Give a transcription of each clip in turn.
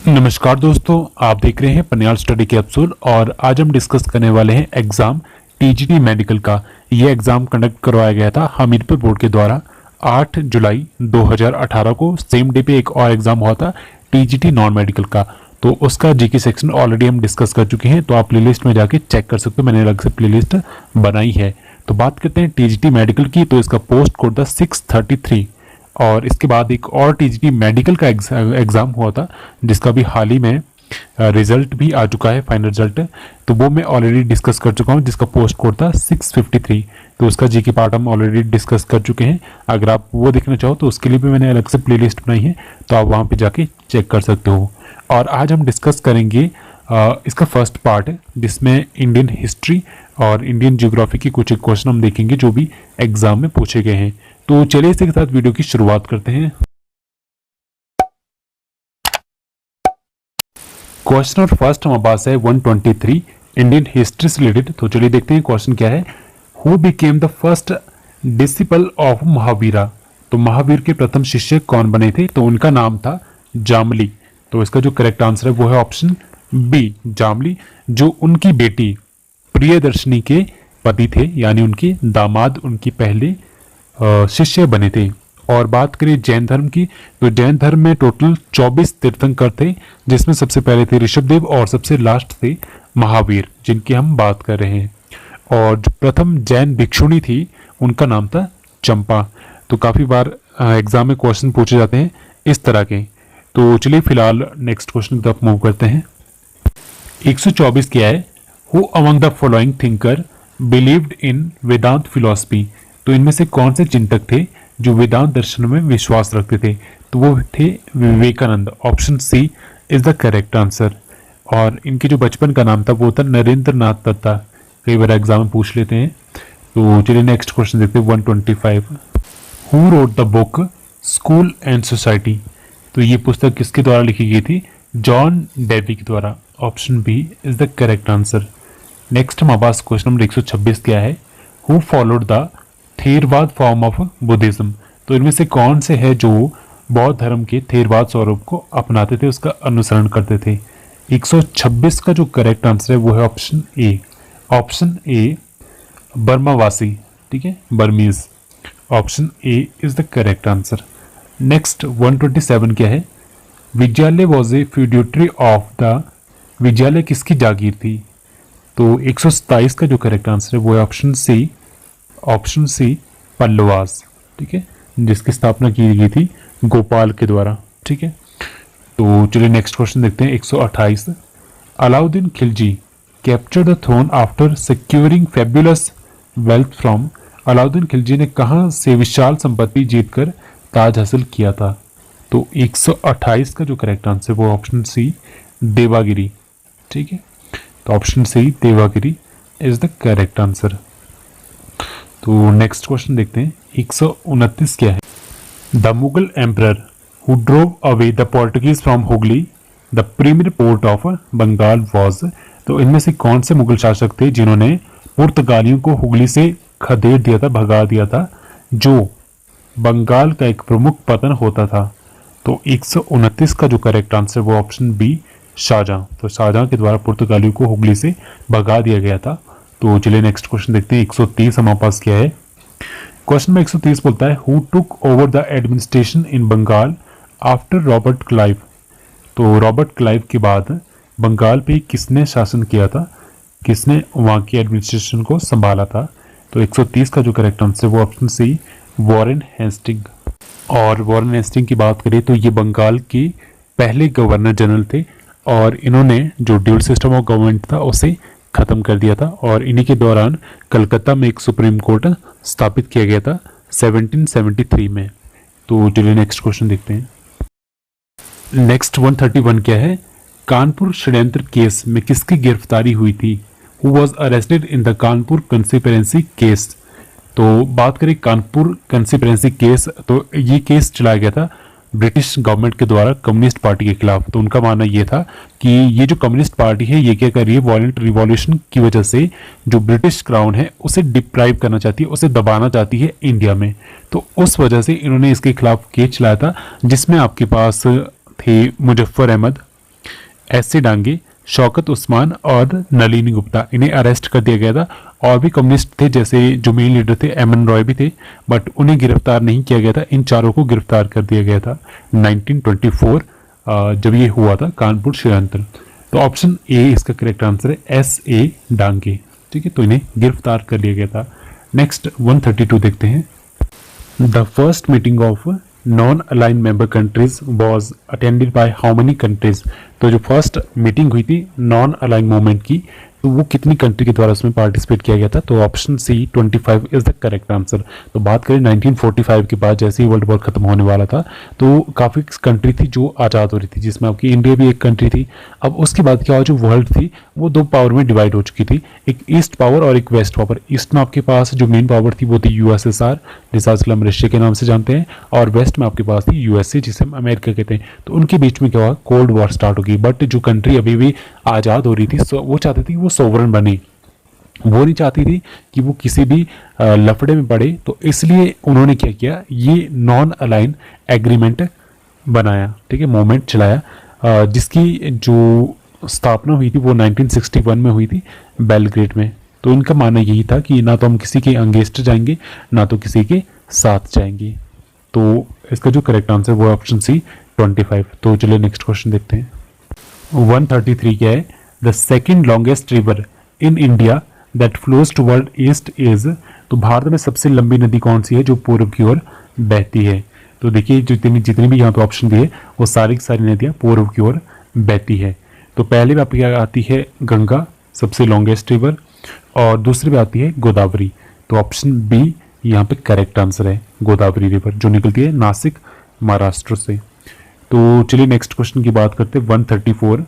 नमस्कार दोस्तों, आप देख रहे हैं पनियाल स्टडी कैप्सूल और आज हम डिस्कस करने वाले हैं एग्जाम टीजीटी मेडिकल का। ये एग्जाम कंडक्ट करवाया गया था हमीरपुर बोर्ड के द्वारा 8 जुलाई 2018 को। सेम डे पे एक और एग्जाम हुआ था टीजीटी नॉन मेडिकल का, तो उसका जीके सेक्शन ऑलरेडी हम डिस्कस कर चुके हैं, तो आप प्लेलिस्ट में जाके चेक कर सकते हो। मैंने अलग से प्लेलिस्ट बनाई है। तो बात करते हैं टीजीटी मेडिकल की, तो इसका पोस्ट कोड था 633 और इसके बाद एक और टीजीटी मेडिकल का एग्जाम हुआ था जिसका भी हाल ही में रिजल्ट भी आ चुका है, फाइनल रिजल्ट। तो वो मैं ऑलरेडी डिस्कस कर चुका हूँ जिसका पोस्ट कोड था 653। तो उसका जीके पार्ट हम ऑलरेडी डिस्कस कर चुके हैं। अगर आप वो देखना चाहो तो उसके लिए भी मैंने अलग से प्लेलिस्ट बनाई है, तो आप वहाँ पे जाके चेक कर सकते हो। और आज हम डिस्कस करेंगे इसका फर्स्ट पार्ट है जिसमें इंडियन हिस्ट्री और इंडियन ज्योग्राफी की कुछ क्वेश्चन हम देखेंगे जो भी एग्जाम में पूछे गए हैं। तो चलिए इसी के साथ वीडियो की शुरुआत करते हैं। क्वेश्चन और फर्स्ट हमारे पास है 123 इंडियन हिस्ट्री से रिलेटेड। तो चलिए देखते हैं क्वेश्चन क्या है। Who became the first disciple of Mahavira? तो महावीर के प्रथम शिष्य कौन बने थे? तो उनका नाम था जामली। तो इसका जो करेक्ट आंसर है वो है ऑप्शन बी, जामली, जो उनकी बेटी प्रियदर्शनी के पति थे, यानी उनके दामाद उनकी पहले शिष्य बने थे। और बात करें जैन धर्म की, तो जैन धर्म में टोटल 24 तीर्थंकर थे, जिसमें सबसे पहले थे ऋषभदेव और सबसे लास्ट थे महावीर, जिनकी हम बात कर रहे हैं। और जो प्रथम जैन भिक्षुणी थी उनका नाम था चंपा। तो काफ़ी बार एग्जाम में क्वेश्चन पूछे जाते हैं इस तरह के। तो चलिए फिलहाल नेक्स्ट क्वेश्चन की तरफ मूव करते हैं। 124 क्या है? Who among the following thinker believed in Vedanta philosophy? तो इनमें से कौन से चिंतक थे जो वेदांत दर्शन में विश्वास रखते थे? तो वो थे Vivekananda. Option C is the correct answer. और इनके जो बचपन का नाम था वो था नरेंद्र नाथ दत्ता। कई बार एग्जाम में पूछ लेते हैं। तो चलिए नेक्स्ट क्वेश्चन देखते हैं 125। Who wrote the book school and society? तो ये पुस्तक किसके द्वारा लिखी गई थी? जॉन डेवी के द्वारा। Option B is the correct answer. Next हमारे पास क्वेश्चन नंबर 126 क्या है? Who followed the Theravada form of Buddhism? तो इनमें से कौन से है जो बौद्ध धर्म के थेरवाद स्वरूप को अपनाते थे, उसका अनुसरण करते थे? 126 का जो करेक्ट आंसर है वो है ऑप्शन ए। ऑप्शन ए बर्मावासी, ठीक है, Burmese. Option A is the correct answer. Next 127 क्या है? विद्यालय वॉज ए फ्यूड्यूटरी ऑफ द? विद्यालय किसकी जागीर थी? तो 127 का जो करेक्ट आंसर है वो है option C. Option C Pallavas, ठीक है, जिसकी स्थापना की गई थी गोपाल के द्वारा, ठीक है। तो चलिए नेक्स्ट क्वेश्चन देखते हैं 128। Alauddin Khilji capture the throne after securing fabulous wealth from? Alauddin Khilji ने कहां से विशाल संपत्ति जीतकर ताज हासिल किया था? तो 128 का जो करेक्ट आंसर वो ऑप्शन सी देवागिरी, ठीक है। तो option C Devagiri is the correct answer. तो नेक्स्ट क्वेश्चन देखते हैं 129 क्या है? The Mughal emperor who drove away the Portuguese from Hooghly the premier port of Bengal was? तो इनमें से कौन से मुगल शासक थे जिन्होंने पुर्तगालियों को हुगली से खदेड़ दिया था, भगा दिया था, जो बंगाल का एक प्रमुख पतन होता था? तो 129 का जो करेक्ट आंसर वो ऑप्शन बी शाहजहां। तो शाहजहां के द्वारा पुर्तगालियों को हुगली से भगा दिया गया था। तो चलिए नेक्स्ट क्वेश्चन देखते हैं 130 हमारे पास क्या है? क्वेश्चन में 130 बोलता है who took over the administration in Bengal after Robert Clive? तो रॉबर्ट क्लाइव के बाद बंगाल पे किसने शासन किया था, किसने वहाँ की एडमिनिस्ट्रेशन को संभाला था? तो 130 का जो करेक्ट आंसर वो ऑप्शन सी वॉरेन हेस्टिंग। और वॉरेन हेस्टिंग की बात करें तो ये बंगाल के पहले गवर्नर जनरल थे और इन्होंने जो ड्यूल सिस्टम ऑफ गवर्नमेंट था उसे खत्म कर दिया था। और इन्हीं के दौरान कलकत्ता में एक सुप्रीम कोर्ट स्थापित किया गया था 1773 में। तो चलिए नेक्स्ट क्वेश्चन देखते हैं। नेक्स्ट 131 क्या है? कानपुर षड्यंत्र केस में किसकी गिरफ्तारी हुई थी? Who was arrested in the Kanpur conspiracy case? तो बात करें कानपुर कंस्पिरेसी केस, तो ये केस चलाया गया था ब्रिटिश गवर्नमेंट के द्वारा कम्युनिस्ट पार्टी के खिलाफ। तो उनका मानना ये था कि ये जो कम्युनिस्ट पार्टी है ये क्या कर रही है, वॉयलेंट रिवॉल्यूशन की वजह से जो ब्रिटिश क्राउन है उसे डिप्राइव करना चाहती है, उसे दबाना चाहती है इंडिया में। तो उस वजह से इन्होंने इसके खिलाफ केस चलाया था, जिसमें आपके पास थे मुजफ्फर अहमद, एस सी डांगे, शौकत उस्मान और नलिनी गुप्ता, इन्हें अरेस्ट कर दिया गया था। और भी कम्युनिस्ट थे, जैसे जो मेन लीडर थे एम एन रॉय भी थे, बट उन्हें गिरफ्तार नहीं किया गया था। इन चारों को गिरफ्तार कर दिया गया था 1924 जब ये हुआ था कानपुर षड्यंत्र। तो ऑप्शन ए इसका करेक्ट आंसर है, एस ए डांगे। ठीक है, तो इन्हें गिरफ्तार कर लिया गया था। नेक्स्ट 132 देखते हैं। The first meeting of non align member countries was attended by how many countries. तो जो फर्स्ट मीटिंग हुई थी नॉन अलाइन मूवमेंट की, तो वो कितनी कंट्री के द्वारा उसमें पार्टिसिपेट किया गया था? तो option C 25 is the correct answer. तो बात करें 1945 के बाद, जैसे ही वर्ल्ड वॉर खत्म होने वाला था, तो काफ़ी कंट्री थी जो आज़ाद हो रही थी, जिसमें आपकी इंडिया भी एक कंट्री थी। अब उसके बाद क्या हुआ, जो वर्ल्ड थी वो दो पावर में डिवाइड हो चुकी थी, एक ईस्ट पावर और एक वेस्ट पावर। ईस्ट में आपके पास जो मेन पावर थी वो थी यूएसएसआर, जिसे आजकल हम रशिया के नाम से जानते हैं, और वेस्ट में आपके पास थी यूएसए, जिसे हम अमेरिका कहते हैं। तो उनके बीच में क्या हुआ, कोल्ड वॉर स्टार्ट होगी। बट जो कंट्री अभी भी आज़ाद हो रही थी, वो चाहती थी कि वो सोवरन बने, वो नहीं चाहती थी कि वो किसी भी लफड़े में पड़े। तो इसलिए उन्होंने क्या किया, ये नॉन अलाइन एग्रीमेंट बनाया। ठीक है, मूवमेंट चलाया, जिसकी जो स्थापना हुई थी वो 1961 में हुई थी बेलग्रेड में। तो इनका मानना यही था कि ना तो हम किसी के अगेंस्ट जाएंगे, ना तो किसी के साथ जाएंगे। तो इसका जो करेक्ट आंसर वो ऑप्शन सी 25। तो चलिए नेक्स्ट क्वेश्चन देखते हैं। 133 क्या है, the second longest river in India that flows toward east is. तो भारत में सबसे लंबी नदी कौन सी है जो पूर्व की ओर बहती है? तो देखिए जितनी भी यहाँ पे ऑप्शन दिए वो सारी की सारी नदियाँ पूर्व की ओर बहती है। तो पहले में आपकी आती है गंगा, सबसे लॉन्गेस्ट रिवर, और दूसरी में आती है गोदावरी। तो ऑप्शन बी यहाँ पे करेक्ट आंसर है, गोदावरी रिवर, जो निकलती है नासिक महाराष्ट्र से। तो चलिए नेक्स्ट क्वेश्चन की बात करते हैं 134।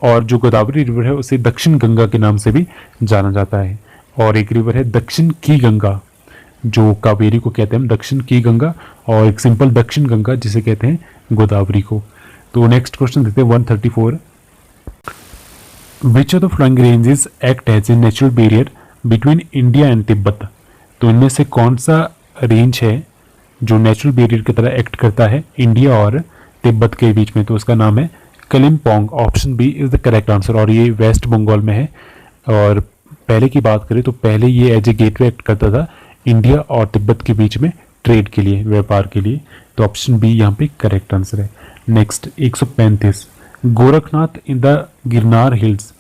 और जो गोदावरी रिवर है उसे दक्षिण गंगा के नाम से भी जाना जाता है, और एक रिवर है दक्षिण की गंगा, जो कावेरी को कहते हैं हम दक्षिण की गंगा, और एक सिंपल दक्षिण गंगा जिसे कहते हैं गोदावरी को। तो नेक्स्ट क्वेश्चन देखते हैं 134। Which of the flowing ranges act as a natural barrier between India and Tibet. तो इनमें से कौन सा रेंज है जो नेचुरल बैरियर की तरह एक्ट करता है इंडिया और तिब्बत के बीच में? तो उसका नाम है Kalimpong. Option B is the correct answer, और ये वेस्ट बंगाल में है। और पहले की बात करें तो पहले ये एज ए गेटवे एक्ट करता था इंडिया और तिब्बत के बीच में ट्रेड के लिए, व्यापार के लिए। तो ऑप्शन बी यहाँ पे करेक्ट आंसर है। Next 135, Gorakhnath in the Girnar hills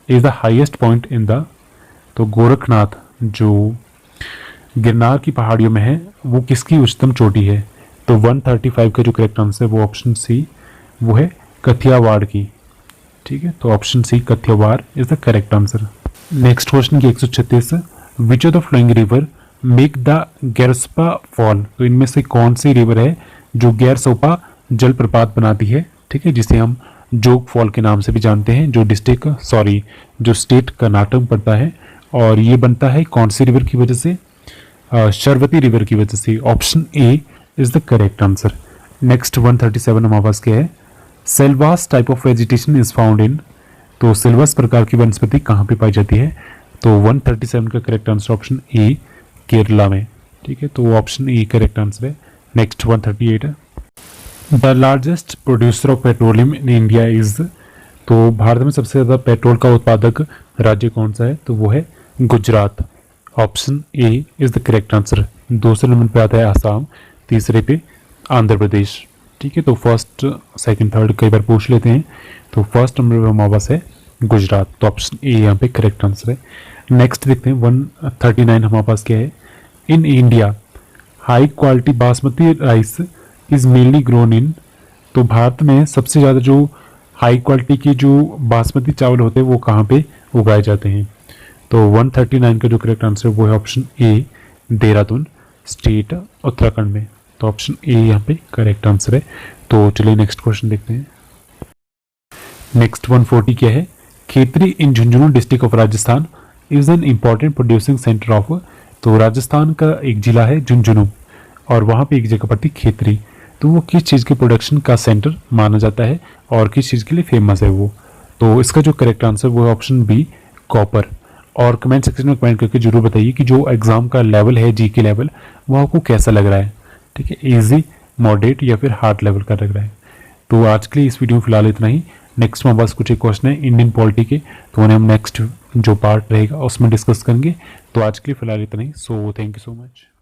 is the highest point in the. तो गोरखनाथ जो गिरनार की पहाड़ियों में है वो किसकी उच्चतम चोटी है? तो 135 का जो करेक्ट आंसर है वो ऑप्शन सी, वो है कथियावाड़ की। ठीक है, तो option C Kathiawar is the correct answer. Next question की 136, which of the following river make the Gersoppa fall. तो इनमें से कौन सी रिवर है जो गैरसोपा जलप्रपात बनाती है? ठीक है, जिसे हम जोग फॉल के नाम से भी जानते हैं, जो स्टेट कर्नाटक में पड़ता है, और ये बनता है कौन सी रिवर की वजह से? शरवती रिवर की वजह से। Option A is the correct answer. Next 137 हमारे पास क्या है, Selvas type of vegetation is found in. तो सेल्वास प्रकार की वनस्पति कहाँ पे पाई जाती है? तो 137 का correct answer option A, Kerala में। ठीक है, तो ऑप्शन ए करेक्ट आंसर है। नेक्स्ट 138 है, the largest producer of petroleum in India is. तो भारत में सबसे ज़्यादा पेट्रोल का उत्पादक राज्य कौन सा है? तो वो है Gujarat. Option A is the correct answer. दूसरे नंबर पे आता है आसाम, तीसरे पे आंध्र प्रदेश। ठीक है, तो फर्स्ट सेकंड थर्ड कई बार पूछ लेते हैं। तो फर्स्ट नंबर पे हमारे पास है गुजरात, तो ऑप्शन ए यहाँ पे करेक्ट आंसर है। नेक्स्ट देखते हैं 139 हमारे पास क्या है, in India high quality basmati rice is mainly grown in. तो भारत में सबसे ज़्यादा जो हाई क्वालिटी की जो बासमती चावल होते हैं वो कहाँ पे उगाए जाते हैं? तो 139 का जो करेक्ट आंसर वो है option A, Dehradun state Uttarakhand में। तो ऑप्शन ए यहाँ पे करेक्ट आंसर है। तो चलिए नेक्स्ट क्वेश्चन देखते हैं। नेक्स्ट 140 क्या है, Khetri in Jhunjhunu district of Rajasthan is an important producing centre of. तो राजस्थान का एक जिला है झुंझुनू, और वहाँ पे एक जगह पड़ती खेतरी। तो वो किस चीज़ के प्रोडक्शन का सेंटर माना जाता है और किस चीज़ के लिए फेमस है वो? तो इसका जो करेक्ट आंसर वो है ऑप्शन बी, कॉपर। और कमेंट सेक्शन में कमेंट करके जरूर बताइए कि जो एग्जाम का लेवल है, जी के लेवल, वो आपको कैसा लग रहा है। ठीक है, इजी, मॉडरेट या फिर हार्ड लेवल का लग रहा है। तो आज के लिए इस वीडियो में फिलहाल इतना ही। नेक्स्ट में बस कुछ एक क्वेश्चन है इंडियन पॉलिटी के, तो उन्हें हम नेक्स्ट जो पार्ट रहेगा उसमें डिस्कस करेंगे। तो आज के लिए फिलहाल इतना ही। So thank you so much.